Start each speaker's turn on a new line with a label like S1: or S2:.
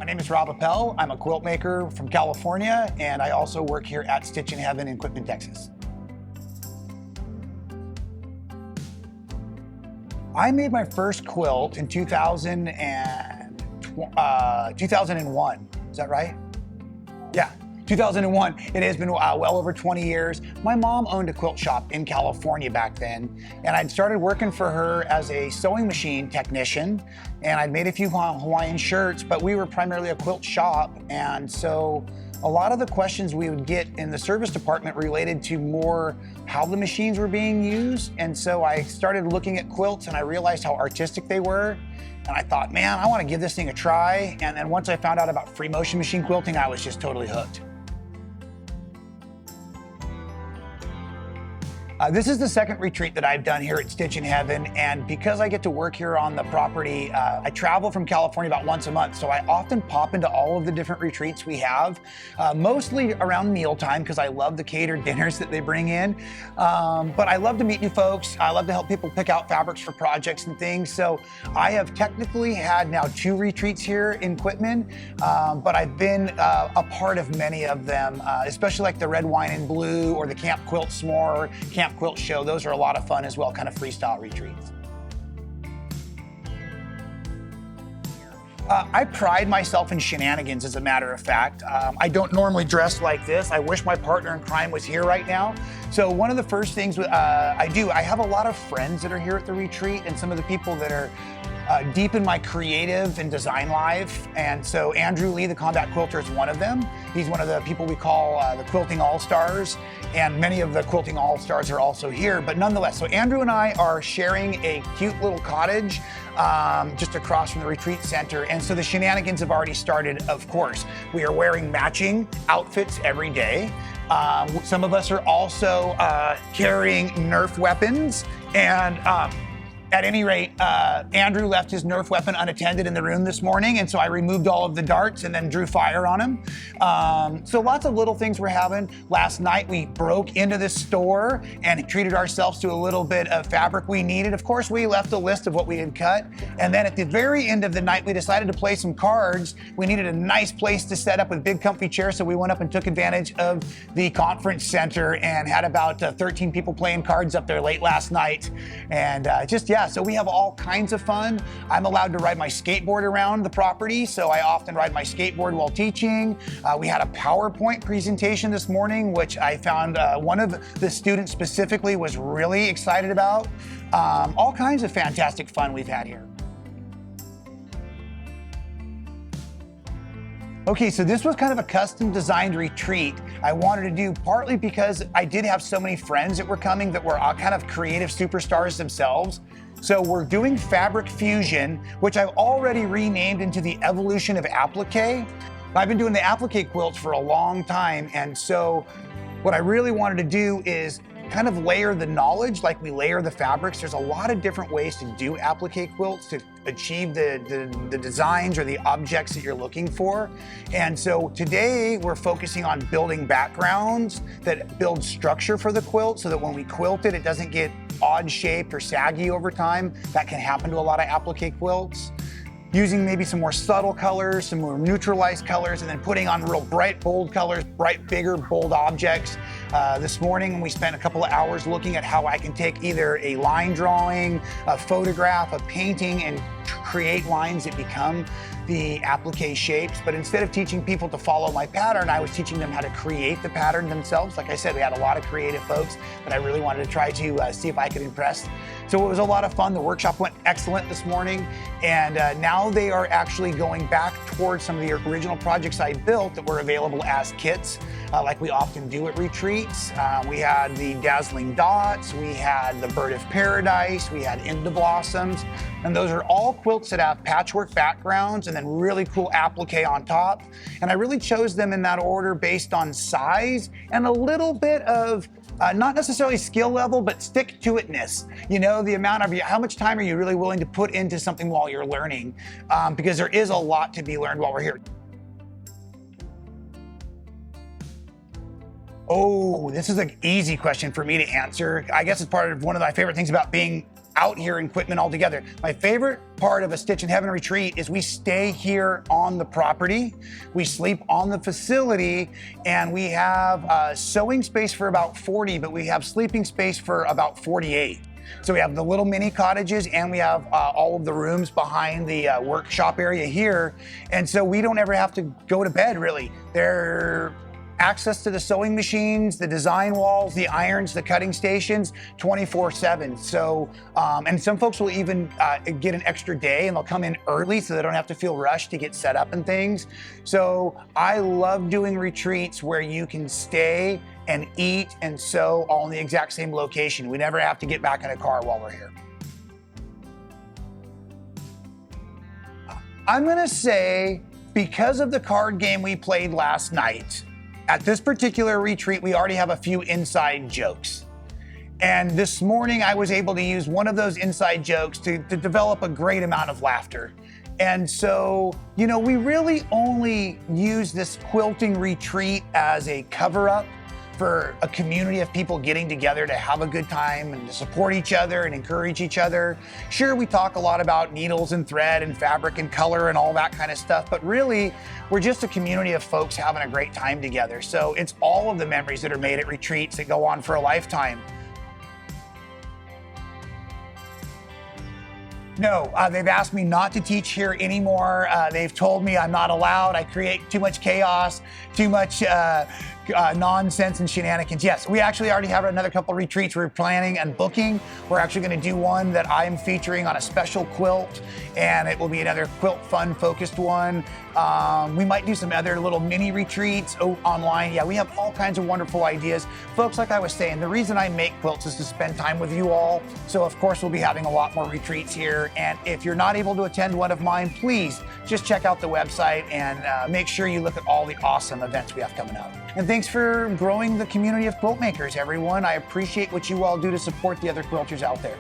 S1: My name is Rob Appell. I'm a quilt maker from California, and I also work here at Stitchin Heaven in Quitman, Texas. I made my first quilt in 2001. Is that right? Yeah. 2001. It has been well over 20 years. My mom owned a quilt shop in California back then, and I'd started working for her as a sewing machine technician, and I'd made a few Hawaiian shirts, but we were primarily a quilt shop, and so a lot of the questions we would get in the service department related to more how the machines were being used, and so I started looking at quilts and I realized how artistic they were. And I thought, man, I want to give this thing a try. And then once I found out about free motion machine quilting, I was just totally hooked. This is the second retreat that I've done here at Stitchin Heaven, and because I get to work here on the property, I travel from California about once a month, so I often pop into all of the different retreats we have, mostly around mealtime because I love the catered dinners that they bring in, but I love to meet new folks. I love to help people pick out fabrics for projects and things, so I have technically had now 2 retreats here in Quitman, but I've been a part of many of them, especially like the Red Wine and Blue or the Camp Quilt S'more, Camp Quilt Show. Those are a lot of fun as well, kind of freestyle retreats. I pride myself in shenanigans, as a matter of fact. I don't normally dress like this. I wish my partner in crime was here right now. So one of the first things I have a lot of friends that are here at the retreat, and some of the people that are deep in my creative and design life. And so Andrew Lee, the combat quilter, is one of them. He's one of the people we call the Quilting All-Stars, and many of the Quilting All-Stars are also here, but nonetheless. So Andrew and I are sharing a cute little cottage just across from the retreat center. And so the shenanigans have already started, of course. We are wearing matching outfits every day. Some of us are also carrying Nerf weapons, and at any rate, Andrew left his Nerf weapon unattended in the room this morning, and so I removed all of the darts and then drew fire on him. So lots of little things we're having. Last night we broke into this store and treated ourselves to a little bit of fabric we needed. Of course, we left a list of what we had cut, and then at the very end of the night we decided to play some cards. We needed a nice place to set up with big comfy chairs, so we went up and took advantage of the conference center and had about 13 people playing cards up there late last night. And so we have all kinds of fun. I'm allowed to ride my skateboard around the property, so I often ride my skateboard while teaching. We had a PowerPoint presentation this morning, which I found one of the students specifically was really excited about. All kinds of fantastic fun we've had here. Okay, so this was kind of a custom designed retreat I wanted to do, partly because I did have so many friends that were coming that were kind of creative superstars themselves. So we're doing fabric fusion, which I've already renamed into the evolution of applique. I've been doing the applique quilts for a long time, and so what I really wanted to do is kind of layer the knowledge like we layer the fabrics. There's a lot of different ways to do applique quilts to achieve the designs or the objects that you're looking for. And so today we're focusing on building backgrounds that build structure for the quilt so that when we quilt it, it doesn't get odd shaped or saggy over time. That can happen to a lot of applique quilts. Using maybe some more subtle colors, some more neutralized colors, and then putting on real bright, bold colors, bright, bigger, bold objects. This morning, we spent a couple of hours looking at how I can take either a line drawing, a photograph, a painting, and create lines that become the applique shapes. But instead of teaching people to follow my pattern, I was teaching them how to create the pattern themselves. Like I said, we had a lot of creative folks that I really wanted to try to see if I could impress. So it was a lot of fun. The workshop went excellent this morning, and now they are actually going back towards some of the original projects I built that were available as kits, like we often do at retreats. We had the Dazzling Dots, we had the Bird of Paradise, we had Into Blossoms, and those are all quilts that have patchwork backgrounds and then really cool applique on top. And I really chose them in that order based on size and a little bit of not necessarily skill level, but stick-to-itness. You know, the amount of how much time are you really willing to put into something while you're learning? Because there is a lot to be learned while we're here. Oh, this is an easy question for me to answer. I guess it's part of one of my favorite things about being out here in Quitman altogether. My favorite part of a Stitchin Heaven retreat is we stay here on the property, we sleep on the facility, and we have sewing space for about 40, but we have sleeping space for about 48. So we have the little mini cottages, and we have all of the rooms behind the workshop area here. And so we don't ever have to go to bed, really. They're access to the sewing machines, the design walls, the irons, the cutting stations, 24/7. So, and some folks will even get an extra day, and they'll come in early so they don't have to feel rushed to get set up and things. So I love doing retreats where you can stay and eat and sew all in the exact same location. We never have to get back in a car while we're here. I'm gonna say, because of the card game we played last night, at this particular retreat, we already have a few inside jokes. And this morning, I was able to use one of those inside jokes to develop a great amount of laughter. And so, you know, we really only use this quilting retreat as a cover-up for a community of people getting together to have a good time and to support each other and encourage each other. Sure, we talk a lot about needles and thread and fabric and color and all that kind of stuff, but really, we're just a community of folks having a great time together. So it's all of the memories that are made at retreats that go on for a lifetime. No, they've asked me not to teach here anymore. They've told me I'm not allowed. I create too much chaos, too much nonsense and shenanigans. Yes, we actually already have another couple of retreats we're planning and booking. We're actually going to do one that I'm featuring on a special quilt, and it will be another quilt fun focused one. We might do some other little mini retreats online. Yeah, we have all kinds of wonderful ideas. Folks, like I was saying, the reason I make quilts is to spend time with you all. So of course, we'll be having a lot more retreats here. And if you're not able to attend one of mine, please just check out the website and make sure you look at all the awesome events we have coming up. And thanks for growing the community of quilt makers, everyone. I appreciate what you all do to support the other quilters out there.